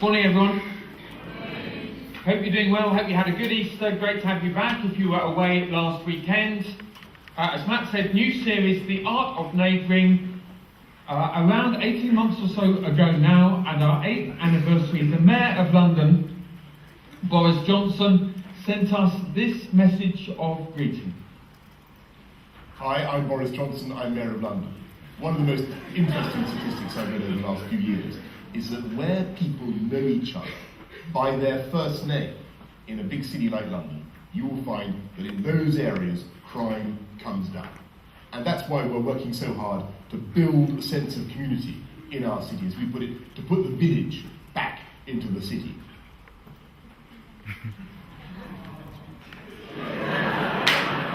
Morning, everyone. Hope you're doing well. Hope you had a good Easter. Great to have you back if you were away last weekend. As Matt said, new series, The Art of Neighbouring. Around 18 months or so ago now, and our 8th anniversary, the Mayor of London, Boris Johnson, sent us this message of greeting. Hi, I'm Boris Johnson, I'm Mayor of London. One of the most interesting statistics I've read over the last few years is that where people know each other by their first name in a big city like London, you will find that in those areas, crime comes down. And that's why we're working so hard to build a sense of community in our city, as we put it, to put the village back into the city.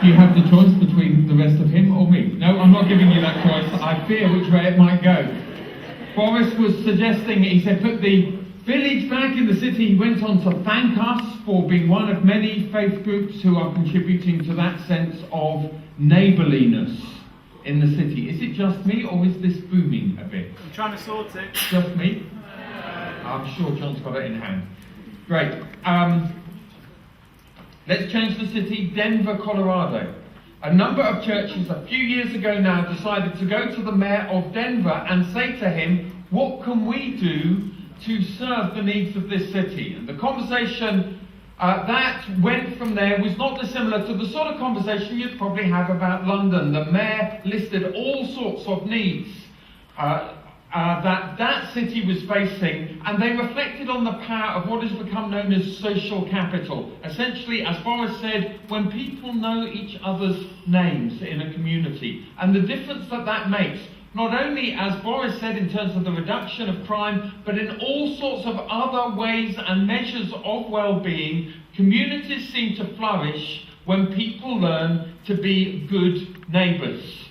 You have the choice between the rest of him or me. No, I'm not giving you that choice. I fear which way it might go. Boris was suggesting, he said, put the village back in the city. He went on to thank us for being one of many faith groups who are contributing to that sense of neighbourliness in the city. Is it just me, or is this booming a bit? I'm trying to sort it. Just me? I'm sure John's got it in hand. Great. Let's change the city, Denver, Colorado. A number of churches a few years ago now decided to go to the mayor of Denver and say to him, what can we do to serve the needs of this city? And the conversation that went from there was not dissimilar to the sort of conversation you'd probably have about London. The mayor listed all sorts of needs that city was facing, and they reflected on the power of what has become known as social capital. Essentially, as Boris said, when people know each other's names in a community, and the difference that makes, not only, as Boris said, in terms of the reduction of crime, but in all sorts of other ways and measures of well-being. Communities seem to flourish when people learn to be good neighbours.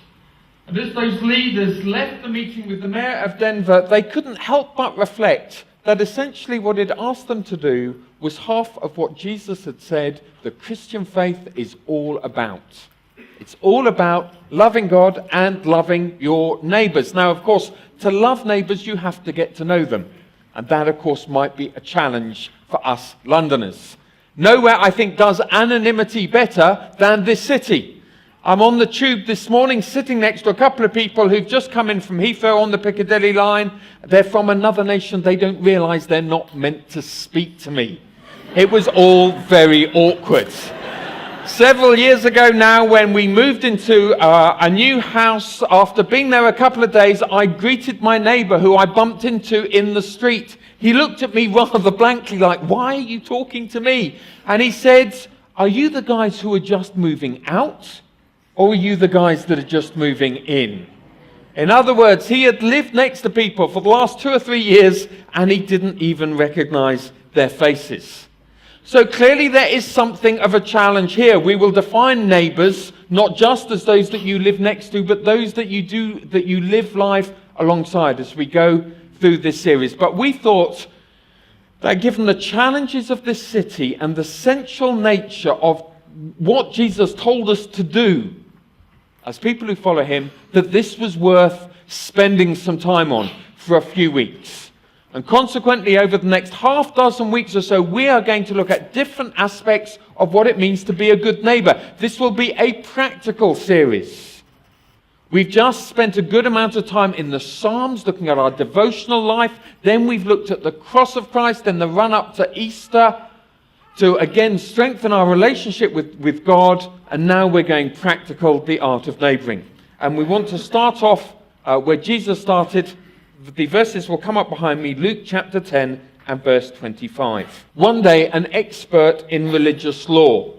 And as those leaders left the meeting with the Mayor of Denver, they couldn't help but reflect that essentially what he'd asked them to do was half of what Jesus had said the Christian faith is all about. It's all about loving God and loving your neighbours. Now, of course, to love neighbours, you have to get to know them. And that, of course, might be a challenge for us Londoners. Nowhere, I think, does anonymity better than this city. I'm on the tube this morning sitting next to a couple of people who've just come in from Heathrow on the Piccadilly line. They're from another nation. They don't realise they're not meant to speak to me. It was all very awkward. Several years ago now, when we moved into a new house, after being there a couple of days, I greeted my neighbour who I bumped into in the street. He looked at me rather blankly like, why are you talking to me? And he said, are you the guys who are just moving out? Or are you the guys that are just moving in? In other words, he had lived next to people for the last 2 or 3 years and he didn't even recognize their faces. So clearly there is something of a challenge here. We will define neighbors not just as those that you live next to, but those that you live life alongside as we go through this series. But we thought that given the challenges of this city and the central nature of what Jesus told us to do as people who follow him, that this was worth spending some time on for a few weeks. And consequently, over the next half dozen weeks or so, we are going to look at different aspects of what it means to be a good neighbour. This will be a practical series. We've just spent a good amount of time in the Psalms looking at our devotional life. Then we've looked at the cross of Christ in the run-up to Easter to again strengthen our relationship with God. And now we're going practical, the art of neighbouring. And we want to start off where Jesus started. The verses will come up behind me, Luke chapter 10 and verse 25. One day, an expert in religious law,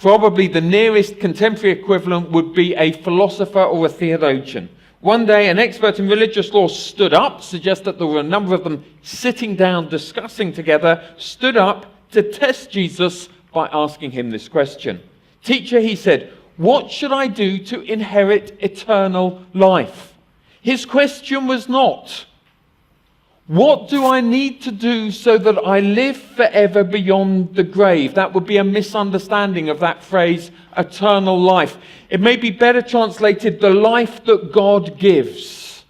probably the nearest contemporary equivalent would be a philosopher or a theologian. One day, an expert in religious law stood up, suggests that there were a number of them sitting down, discussing together, stood up to test Jesus by asking him this question. Teacher, he said, what should I do to inherit eternal life? His question was not, what do I need to do so that I live forever beyond the grave? That would be a misunderstanding of that phrase, eternal life. It may be better translated, the life that God gives.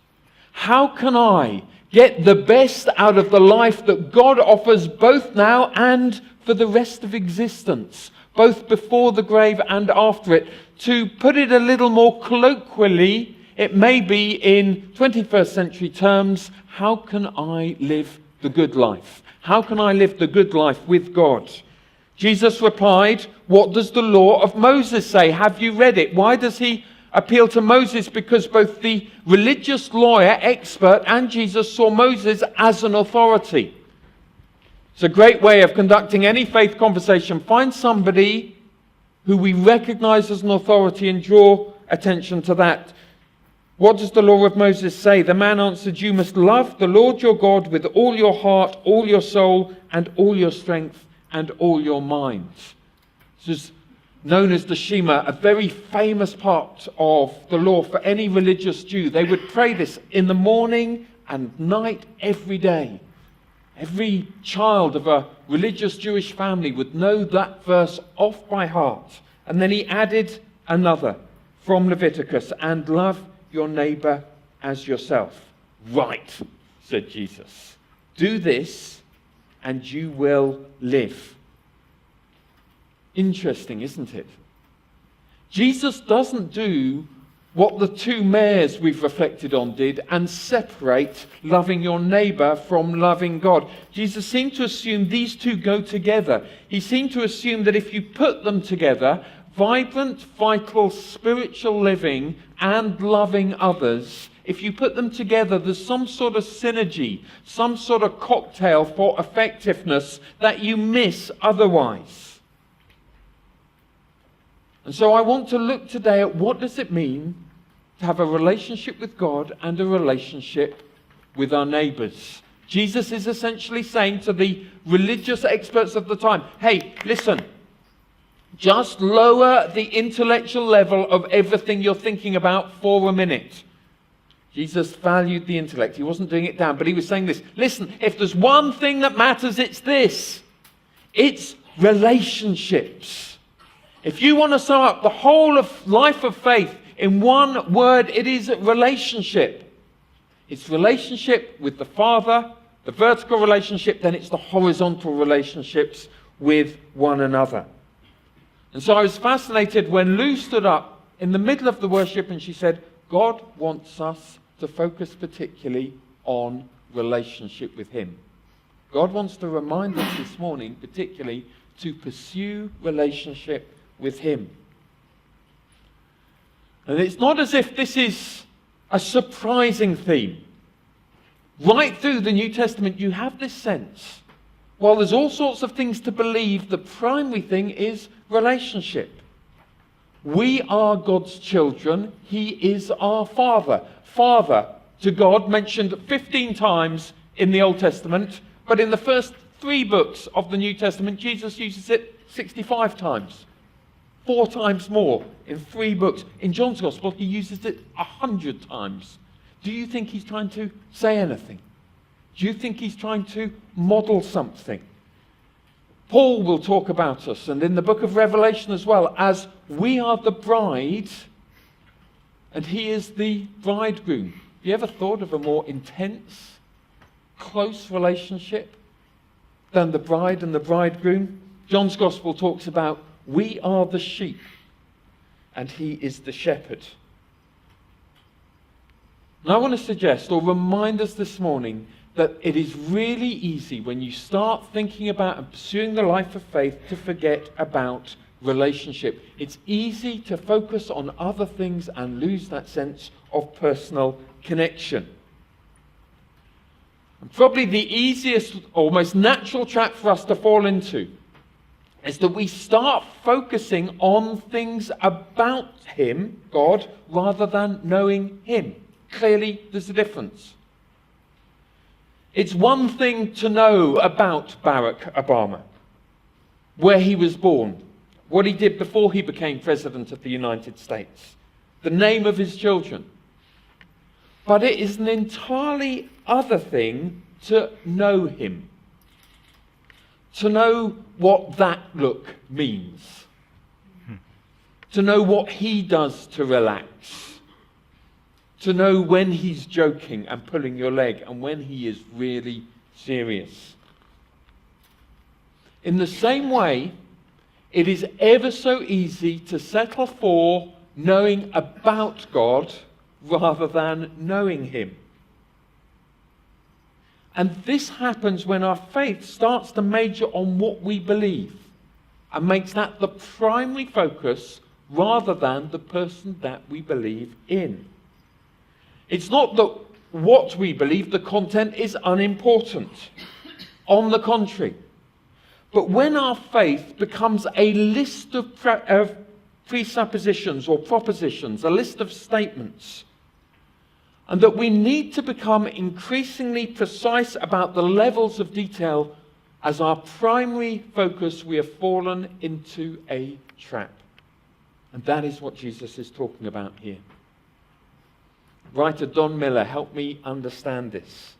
How can I Get the best out of the life that God offers both now and for the rest of existence, both before the grave and after it. To put it a little more colloquially, it may be in 21st century terms, how can I live the good life? How can I live the good life with God? Jesus replied, what does the law of Moses say? Have you read it? Why does he appeal to Moses? Because both the religious lawyer, expert, and Jesus saw Moses as an authority. It's a great way of conducting any faith conversation. Find somebody who we recognize as an authority and draw attention to that. What does the law of Moses say? The man answered, you must love the Lord your God with all your heart, all your soul, and all your strength, and all your mind. This is known as the Shema, a very famous part of the law for any religious Jew. They would pray this in the morning and night every day. Every child of a religious Jewish family would know that verse off by heart. And then he added another from Leviticus, and love your neighbour as yourself. Right, said Jesus. Do this and you will live. Interesting, isn't it? Jesus doesn't do what the two mayors we've reflected on did and separate loving your neighbour from loving God. Jesus seemed to assume these two go together. He seemed to assume that if you put them together, vibrant, vital, spiritual living and loving others, if you put them together, there's some sort of synergy, some sort of cocktail for effectiveness that you miss otherwise. And so I want to look today at what does it mean to have a relationship with God and a relationship with our neighbours. Jesus is essentially saying to the religious experts of the time, hey, listen, just lower the intellectual level of everything you're thinking about for a minute. Jesus valued the intellect. He wasn't doing it down, but he was saying this. Listen, if there's one thing that matters, it's this. It's relationships. If you want to sum up the whole of life of faith in one word, it is relationship. It's relationship with the Father, the vertical relationship, then it's the horizontal relationships with one another. And so I was fascinated when Lou stood up in the middle of the worship and she said, God wants us to focus particularly on relationship with him. God wants to remind us this morning particularly to pursue relationship with him. And it's not as if this is a surprising theme. Right through the New Testament you have this sense, while there's all sorts of things to believe, the primary thing is relationship. We are God's children. He is our Father. Father to God mentioned 15 times in the Old Testament, but in the first 3 books of the New Testament Jesus uses it 65 times. 4 times more in 3 books. In John's Gospel, he uses it 100 times. Do you think he's trying to say anything? Do you think he's trying to model something? Paul will talk about us, and in the book of Revelation as well, as we are the bride, and he is the bridegroom. Have you ever thought of a more intense, close relationship than the bride and the bridegroom? John's Gospel talks about we are the sheep, and he is the shepherd. And I want to suggest, or remind us this morning, that it is really easy when you start thinking about and pursuing the life of faith to forget about relationship. It's easy to focus on other things and lose that sense of personal connection. And probably the easiest, or most natural trap for us to fall into is that we start focusing on things about him, God, rather than knowing him. Clearly, there's a difference. It's one thing to know about Barack Obama, where he was born, what he did before he became President of the United States, the name of his children. But it is an entirely other thing to know him. To know what that look means. To know what he does to relax. to know when he's joking and pulling your leg and when he is really serious. In the same way, it is ever so easy to settle for knowing about God rather than knowing him. And this happens when our faith starts to major on what we believe and makes that the primary focus rather than the person that we believe in. It's not that what we believe, the content, is unimportant. On the contrary. But when our faith becomes a list of presuppositions or propositions, a list of statements, and that we need to become increasingly precise about the levels of detail as our primary focus, we have fallen into a trap. And that is what Jesus is talking about here. Writer Don Miller helped me understand this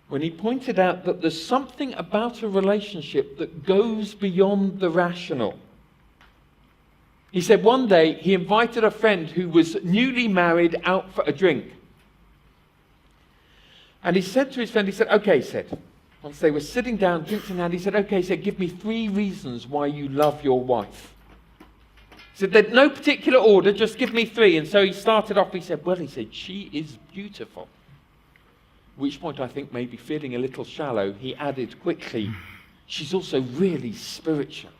when he pointed out that there's something about a relationship that goes beyond the rational. He said one day he invited a friend who was newly married out for a drink. And he said to his friend, he said, okay, he said, once they were sitting down, drinks in hand, he said, okay, he said, give me 3 reasons why you love your wife. He said, there's no particular order, just give me 3. And so he started off, he said, well, he said, she is beautiful. At which point, I think, maybe feeling a little shallow, he added quickly, she's also really spiritual.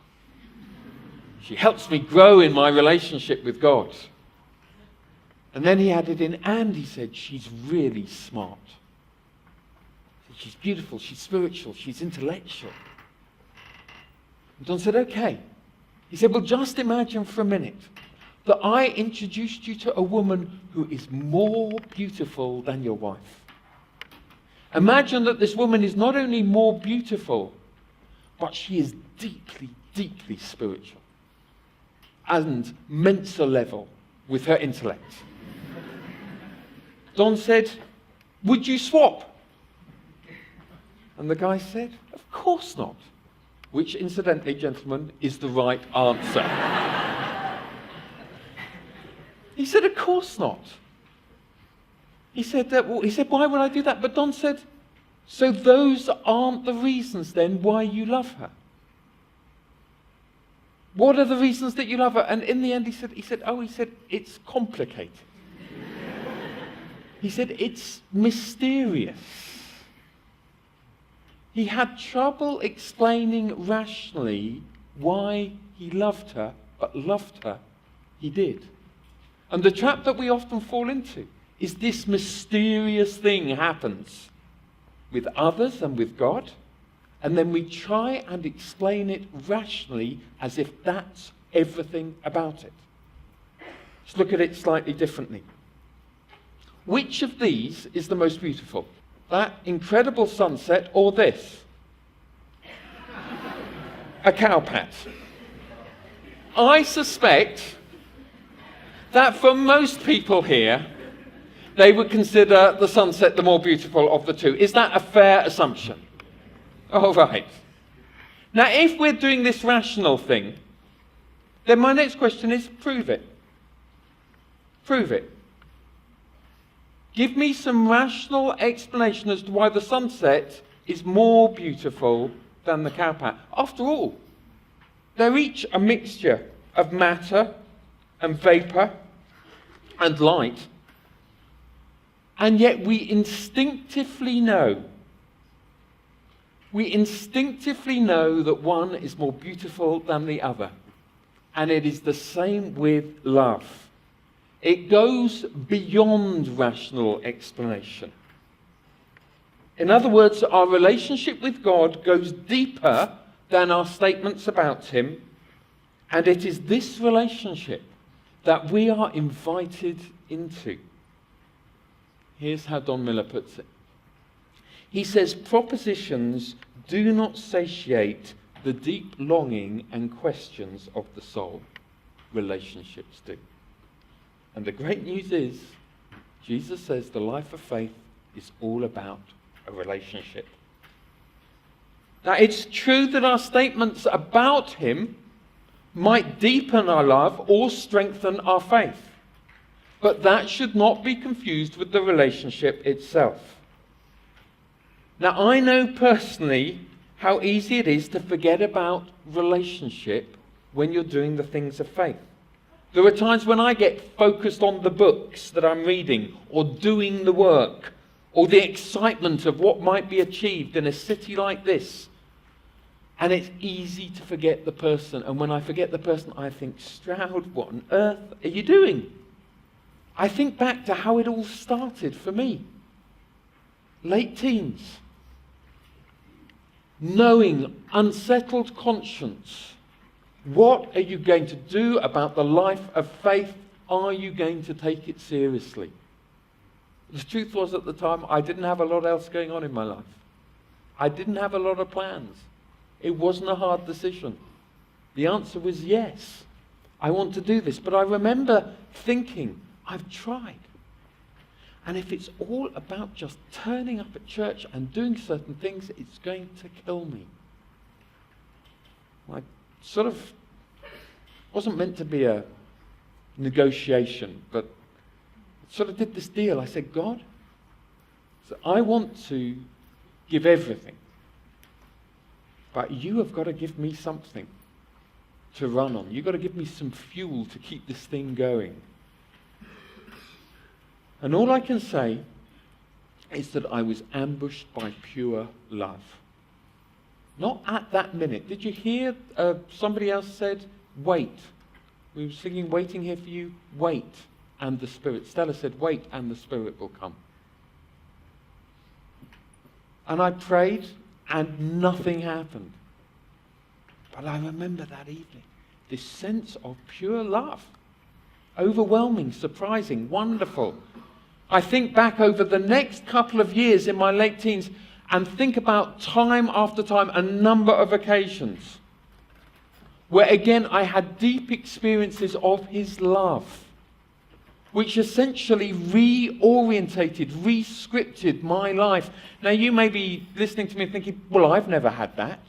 She helps me grow in my relationship with God. And then he added in, and he said, she's really smart. She's beautiful, she's spiritual, she's intellectual. And Don said, okay. He said, well, just imagine for a minute that I introduced you to a woman who is more beautiful than your wife. Imagine that this woman is not only more beautiful, but she is deeply, deeply spiritual and mental level with her intellect. Don said, would you swap? And the guy said, of course not. Which, incidentally, gentlemen, is the right answer. He said, of course not. He said, why would I do that? But Don said, so those aren't the reasons then why you love her. What are the reasons that you love her? And in the end, he said, it's complicated. He said, it's mysterious. He had trouble explaining rationally why he loved her, but loved her he did. And the trap that we often fall into is this mysterious thing happens with others and with God, and then we try and explain it rationally as if that's everything about it. Let's look at it slightly differently. Which of these is the most beautiful? That incredible sunset or this? A cowpat. I suspect that for most people here, they would consider the sunset the more beautiful of the two. Is that a fair assumption? All right. Now, if we're doing this rational thing, then my next question is, prove it. Prove it. Give me some rational explanation as to why the sunset is more beautiful than the cowpat. After all, they're each a mixture of matter and vapor and light. And yet we instinctively know that one is more beautiful than the other. And it is the same with love. It goes beyond rational explanation. In other words, our relationship with God goes deeper than our statements about him, and it is this relationship that we are invited into. Here's how Don Miller puts it. He says, propositions do not satiate the deep longing and questions of the soul. Relationships do. And the great news is, Jesus says the life of faith is all about a relationship. Now, it's true that our statements about him might deepen our love or strengthen our faith. But that should not be confused with the relationship itself. Now, I know personally how easy it is to forget about relationship when you're doing the things of faith. There are times when I get focused on the books that I'm reading, or doing the work, or the excitement of what might be achieved in a city like this. And it's easy to forget the person. And when I forget the person, I think, Shroud, what on earth are you doing? I think back to how it all started for me. Late teens. Knowing, unsettled conscience. What are you going to do about the life of faith? Are you going to take it seriously? The truth was, at the time, I didn't have a lot else going on in my life. I didn't have a lot of plans. It wasn't a hard decision. The answer was yes. I want to do this. But I remember thinking, I've tried. And if it's all about just turning up at church and doing certain things, it's going to kill me. I sort of wasn't meant to be a negotiation, but sort of did this deal. I said, God, so I want to give everything, but you have got to give me something to run on. You've got to give me some fuel to keep this thing going. And all I can say is that I was ambushed by pure love. Not at that minute. Did you hear somebody else said, wait. We were singing, waiting here for you, wait, and the Spirit. Stella said, wait, and the Spirit will come. And I prayed, and nothing happened. But I remember that evening, this sense of pure love. Overwhelming, surprising, wonderful. I think back over the next couple of years in my late teens and think about time after time, a number of occasions where again I had deep experiences of his love, which essentially reorientated, re-scripted my life. Now you may be listening to me thinking, well, I've never had that.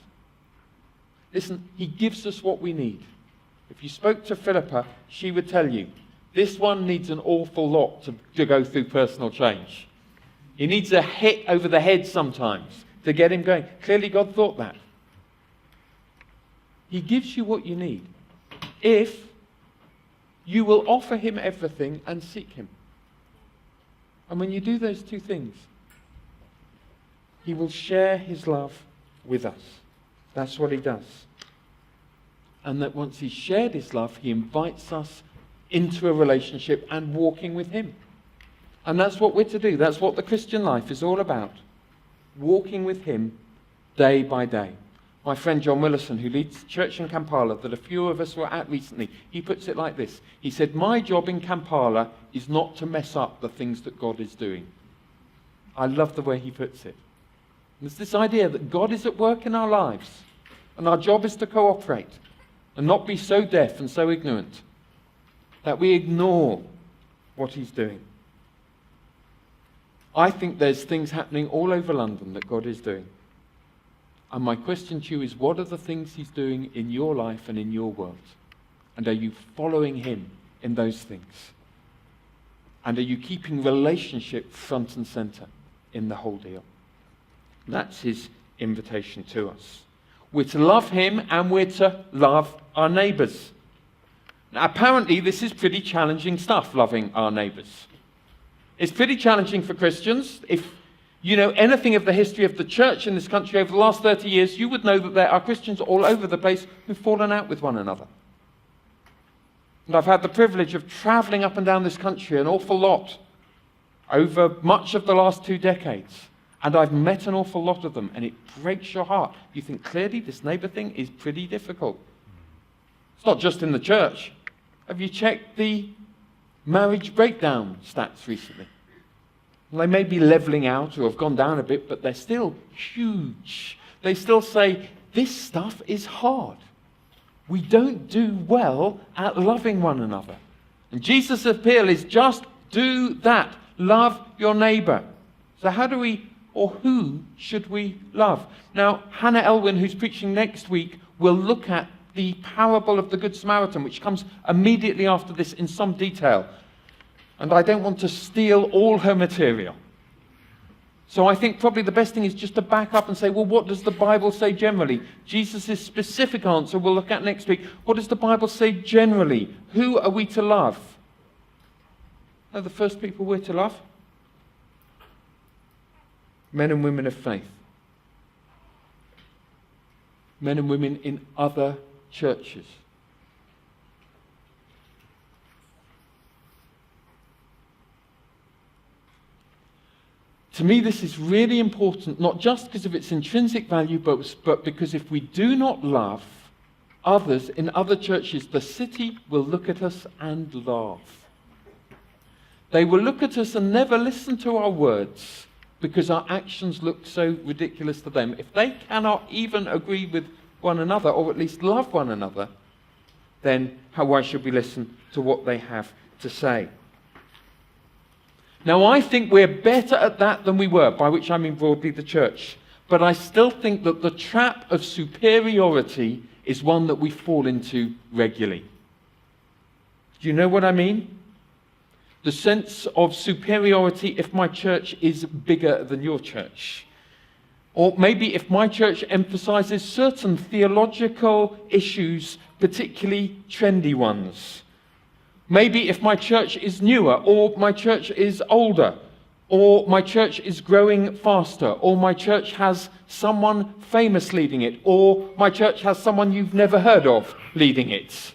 Listen, he gives us what we need. If you spoke to Philippa, she would tell you, this one needs an awful lot to go through personal change. He needs a hit over the head sometimes to get him going. Clearly God thought that. He gives you what you need if you will offer him everything and seek him. And when you do those two things, he will share his love with us. That's what he does. And that once he's shared his love, he invites us into a relationship and walking with him. And that's what we're to do. That's what the Christian life is all about. Walking with him day by day. My friend John Willison, who leads church in Kampala that a few of us were at recently, he puts it like this. He said, my job in Kampala is not to mess up the things that God is doing. I love the way he puts it. There's this idea that God is at work in our lives, and our job is to cooperate and not be so deaf and so ignorant that we ignore what he's doing. I think there's things happening all over London that God is doing. And my question to you is, what are the things he's doing in your life and in your world? And are you following him in those things? And are you keeping relationship front and center in the whole deal? That's his invitation to us. We're to love him and we're to love our neighbours. Now, apparently this is pretty challenging stuff, loving our neighbours. It's pretty challenging for Christians. If you know anything of the history of the church in this country over the last 30 years, you would know that there are Christians all over the place who've fallen out with one another. And I've had the privilege of travelling up and down this country an awful lot over much of the last 2 decades. And I've met an awful lot of them, and it breaks your heart. You think, clearly, this neighbour thing is pretty difficult. It's not just in the church. Have you checked the marriage breakdown stats recently? Well, they may be levelling out or have gone down a bit, but they're still huge. They still say, this stuff is hard. We don't do well at loving one another. And Jesus' appeal is just do that. Love your neighbour. So how do we, or who should we love? Now, Hannah Elwyn, who's preaching next week, will look at the parable of the Good Samaritan, which comes immediately after this in some detail. And I don't want to steal all her material. So I think probably the best thing is just to back up and say, well, what does the Bible say generally? Jesus' specific answer we'll look at next week. What does the Bible say generally? Who are we to love? Are the first people we're to love? Men and women of faith. Men and women in other churches. To me, this is really important, not just because of its intrinsic value, but because if we do not love others in other churches, the city will look at us and laugh. They will look at us and never listen to our words because our actions look so ridiculous to them. If they cannot even agree with one another, or at least love one another, then why should we listen to what they have to say? Now, I think we're better at that than we were, by which I mean broadly the church. But I still think that the trap of superiority is one that we fall into regularly. Do you know what I mean? The sense of superiority if my church is bigger than your church. Or maybe if my church emphasizes certain theological issues, particularly trendy ones. Maybe if my church is newer, or my church is older, or my church is growing faster, or my church has someone famous leading it, or my church has someone you've never heard of leading it.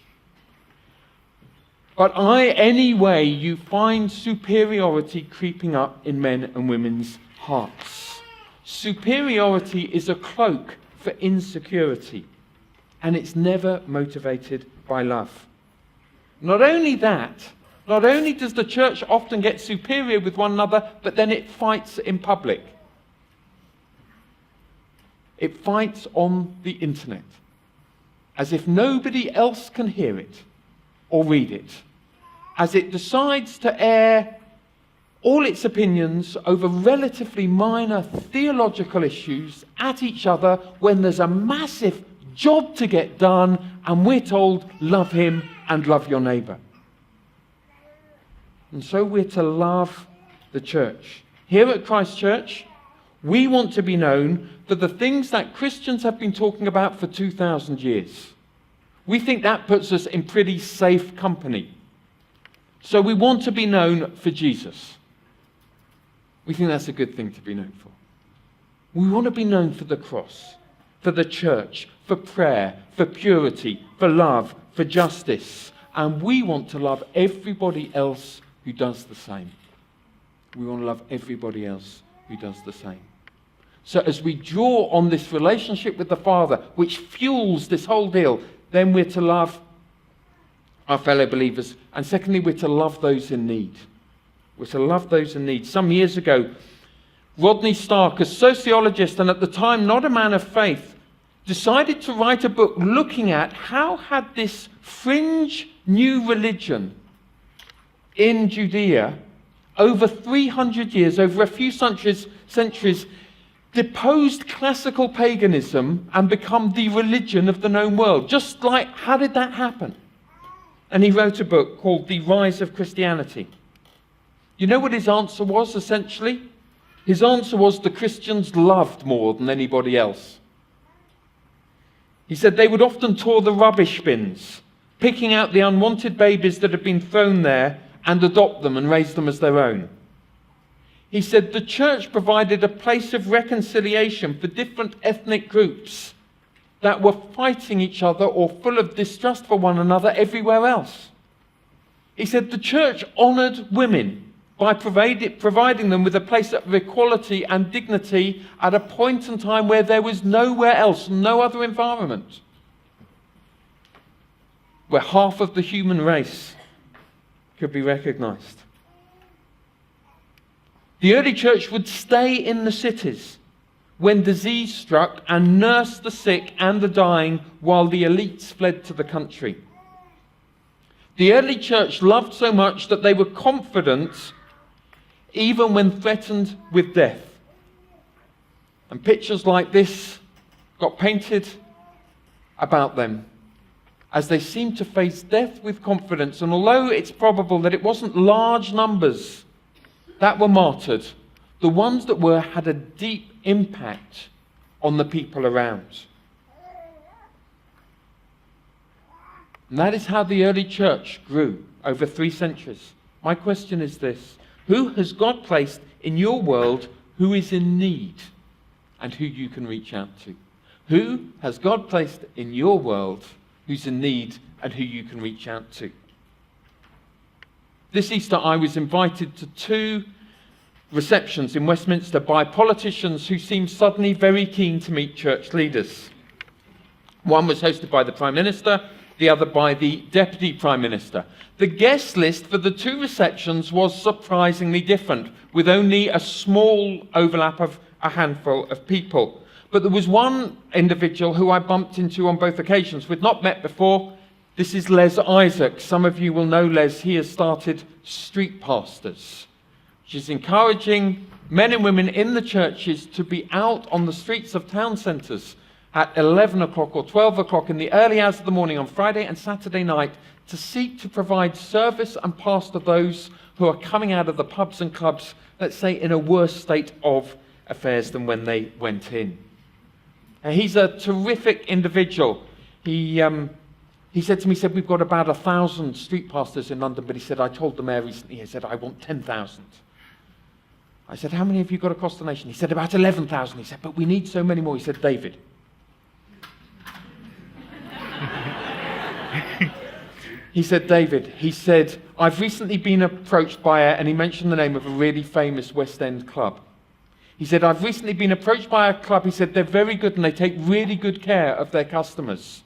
But anyway, you find superiority creeping up in men and women's hearts. Superiority is a cloak for insecurity, and it's never motivated by love. Not only that, not only does the church often get superior with one another, but then it fights in public. It fights on the internet, as if nobody else can hear it or read it, as it decides to air all its opinions over relatively minor theological issues at each other when there's a massive job to get done and we're told, love him and love your neighbour. And so we're to love the church. Here at Christ Church, we want to be known for the things that Christians have been talking about for 2,000 years. We think that puts us in pretty safe company. So we want to be known for Jesus. We think that's a good thing to be known for. We want to be known for the cross, for the church, for prayer, for purity, for love, for justice. And we want to love everybody else who does the same. We want to love everybody else who does the same. So as we draw on this relationship with the Father, which fuels this whole deal, then we're to love our fellow believers. And secondly, we're to love those in need. We're to love those in need. Some years ago, Rodney Stark, a sociologist and at the time not a man of faith, decided to write a book looking at how had this fringe new religion in Judea over 300 years, over a few centuries, deposed classical paganism and become the religion of the known world. Just like, how did that happen? And he wrote a book called The Rise of Christianity. You know what his answer was, essentially? His answer was the Christians loved more than anybody else. He said they would often tour the rubbish bins, picking out the unwanted babies that had been thrown there and adopt them and raise them as their own. He said the church provided a place of reconciliation for different ethnic groups that were fighting each other or full of distrust for one another everywhere else. He said the church honoured women by providing them with a place of equality and dignity at a point in time where there was nowhere else, no other environment, where half of the human race could be recognised. The early church would stay in the cities when disease struck and nurse the sick and the dying while the elites fled to the country. The early church loved so much that they were confident even when threatened with death. And pictures like this got painted about them as they seemed to face death with confidence. And although it's probable that it wasn't large numbers that were martyred, the ones that were had a deep impact on the people around. And that is how the early church grew over 3 centuries. My question is this: who has God placed in your world who is in need and who you can reach out to? Who has God placed in your world who's in need and who you can reach out to? This Easter I was invited to 2 receptions in Westminster by politicians who seemed suddenly very keen to meet church leaders. One was hosted by the Prime Minister, the other by the Deputy Prime Minister. The guest list for the 2 receptions was surprisingly different, with only a small overlap of a handful of people. But there was one individual who I bumped into on both occasions. We'd not met before. This is Les Isaac. Some of you will know Les. He has started Street Pastors, which is encouraging men and women in the churches to be out on the streets of town centres at 11 o'clock or 12 o'clock in the early hours of the morning on Friday and Saturday night to seek to provide service and pastor those who are coming out of the pubs and clubs, let's say, in a worse state of affairs than when they went in. And he's a terrific individual. He said to me, he said, we've got about 1,000 street pastors in London, but he said, I told the mayor recently, he said, I want 10,000. I said, how many have you got across the nation? He said, about 11,000. He said, but we need so many more. He said, David. He said, David, he said, I've recently been approached by and he mentioned the name of a really famous West End club. He said, I've recently been approached by a club. He said, they're very good and they take really good care of their customers.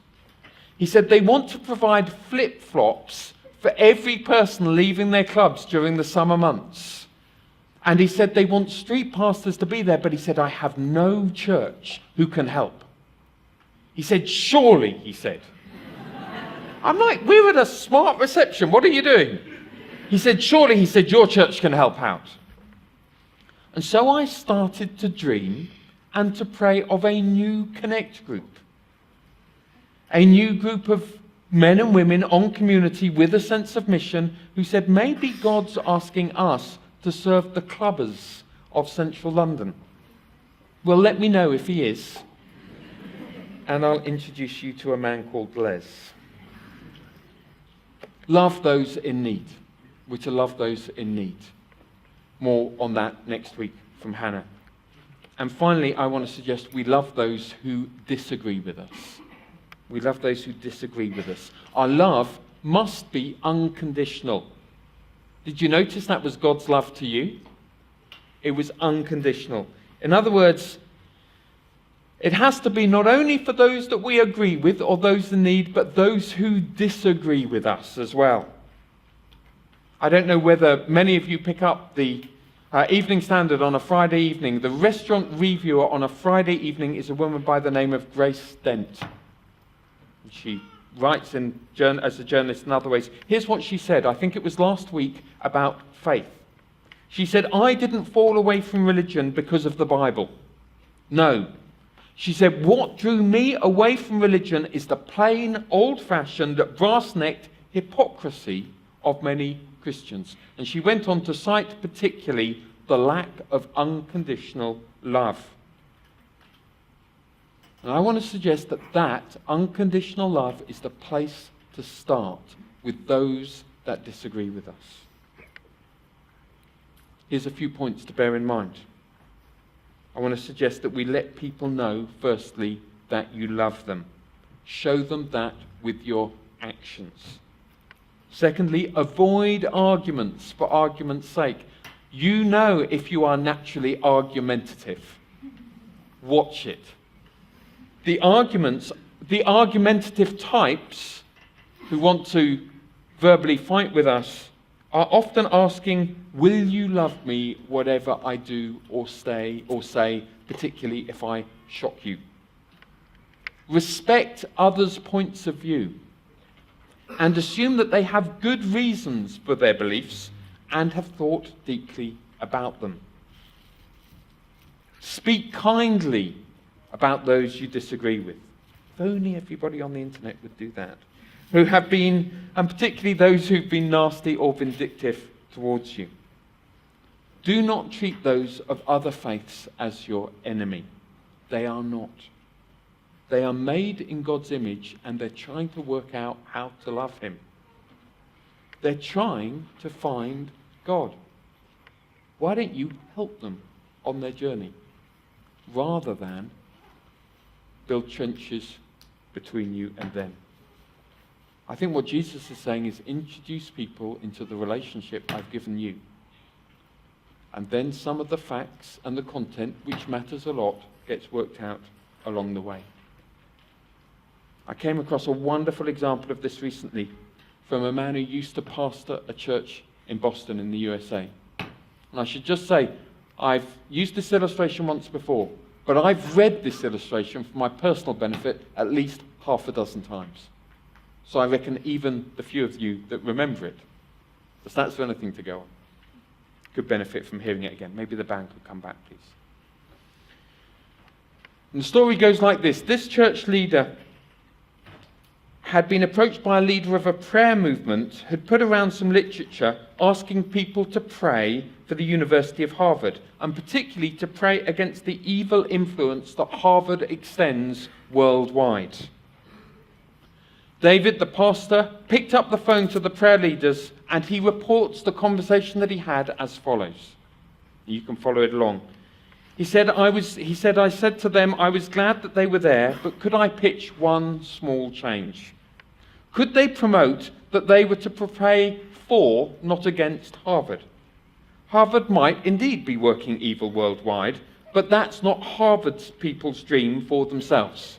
He said, they want to provide flip-flops for every person leaving their clubs during the summer months. And he said, they want street pastors to be there, but he said, I have no church who can help. He said, surely, he said. I'm like, we're at a smart reception. What are you doing? He said, surely, he said, your church can help out. And so I started to dream and to pray of a new Connect group. A new group of men and women on community with a sense of mission who said, maybe God's asking us to serve the clubbers of central London. Well, let me know if he is. And I'll introduce you to a man called Les. Love those in need. We're to love those in need. More on that next week from Hannah. And finally, I want to suggest we love those who disagree with us. We love those who disagree with us. Our love must be unconditional. Did you notice that was God's love to you? It was unconditional. In other words, it has to be not only for those that we agree with or those in need, but those who disagree with us as well. I don't know whether many of you pick up the Evening Standard on a Friday evening. The restaurant reviewer on a Friday evening is a woman by the name of Grace Dent. She writes as a journalist in other ways. Here's what she said, I think it was last week, about faith. She said, I didn't fall away from religion because of the Bible. No. She said, what drew me away from religion is the plain, old-fashioned, brass-necked hypocrisy of many Christians. And she went on to cite particularly the lack of unconditional love. And I want to suggest that unconditional love is the place to start with those that disagree with us. Here's a few points to bear in mind. I want to suggest that we let people know, firstly, that you love them. Show them that with your actions. Secondly, avoid arguments for argument's sake. You know if you are naturally argumentative. Watch it. The argumentative types who want to verbally fight with us are often asking, will you love me whatever I do or say, particularly if I shock you? Respect others' points of view and assume that they have good reasons for their beliefs and have thought deeply about them. Speak kindly about those you disagree with. If only everybody on the internet would do that. who have been, and particularly those who've been nasty or vindictive towards you. Do not treat those of other faiths as your enemy. They are not. They are made in God's image, and they're trying to work out how to love him. They're trying to find God. Why don't you help them on their journey rather than build trenches between you and them? I think what Jesus is saying is introduce people into the relationship I've given you. And then some of the facts and the content, which matters a lot, gets worked out along the way. I came across a wonderful example of this recently from a man who used to pastor a church in Boston in the USA. And I should just say, I've used this illustration once before, but I've read this illustration for my personal benefit at least half a dozen times. So I reckon even the few of you that remember it, the stats for anything to go on, could benefit from hearing it again. Maybe the band could come back, please. And the story goes like this. This church leader had been approached by a leader of a prayer movement who'd put around some literature asking people to pray for the University of Harvard, and particularly to pray against the evil influence that Harvard extends worldwide. David, the pastor, picked up the phone to the prayer leaders, and he reports the conversation that he had as follows. You can follow it along. He said, I said to them, I was glad that they were there, but could I pitch one small change? Could they promote that they were to pray for, not against, Harvard? Harvard might indeed be working evil worldwide, but that's not Harvard's people's dream for themselves.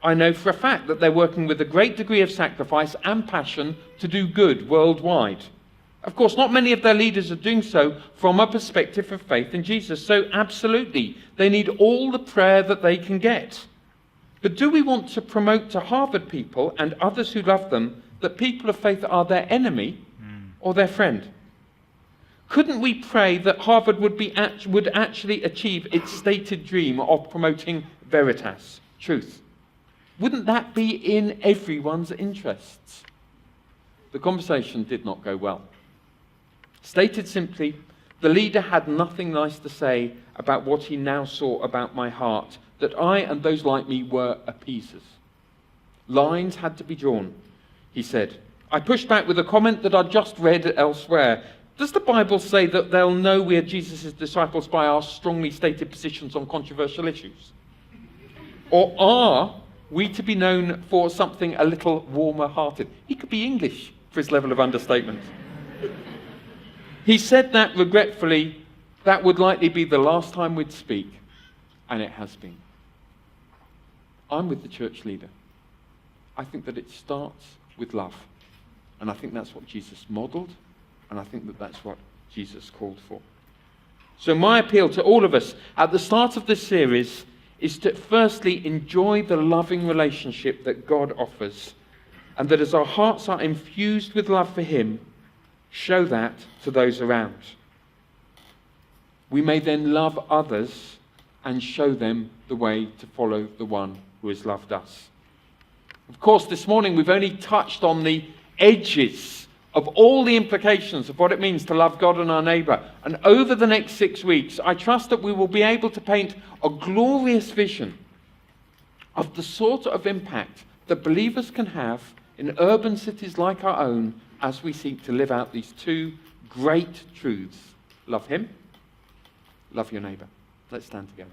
I know for a fact that they're working with a great degree of sacrifice and passion to do good worldwide. Of course, not many of their leaders are doing so from a perspective of faith in Jesus. So absolutely, they need all the prayer that they can get. But do we want to promote to Harvard people and others who love them that people of faith are their enemy or their friend? Couldn't we pray that Harvard would actually achieve its stated dream of promoting veritas, truth? Wouldn't that be in everyone's interests? The conversation did not go well. Stated simply, the leader had nothing nice to say about what he now saw about my heart, that I and those like me were appeasers. Lines had to be drawn, he said. I pushed back with a comment that I'd just read elsewhere. Does the Bible say that they'll know we are Jesus' disciples by our strongly stated positions on controversial issues? Or are we to be known for something a little warmer-hearted? He could be English for his level of understatement. He said that regretfully, that would likely be the last time we'd speak, and it has been. I'm with the church leader. I think that it starts with love, and I think that's what Jesus modeled, and I think that that's what Jesus called for. So my appeal to all of us at the start of this series is to firstly enjoy the loving relationship that God offers, and that as our hearts are infused with love for him, show that to those around. We may then love others and show them the way to follow the one who has loved us. Of course, this morning we've only touched on the edges of all the implications of what it means to love God and our neighbour. And over the next 6 weeks, I trust that we will be able to paint a glorious vision of the sort of impact that believers can have in urban cities like our own as we seek to live out these two great truths. Love him, love your neighbour. Let's stand together.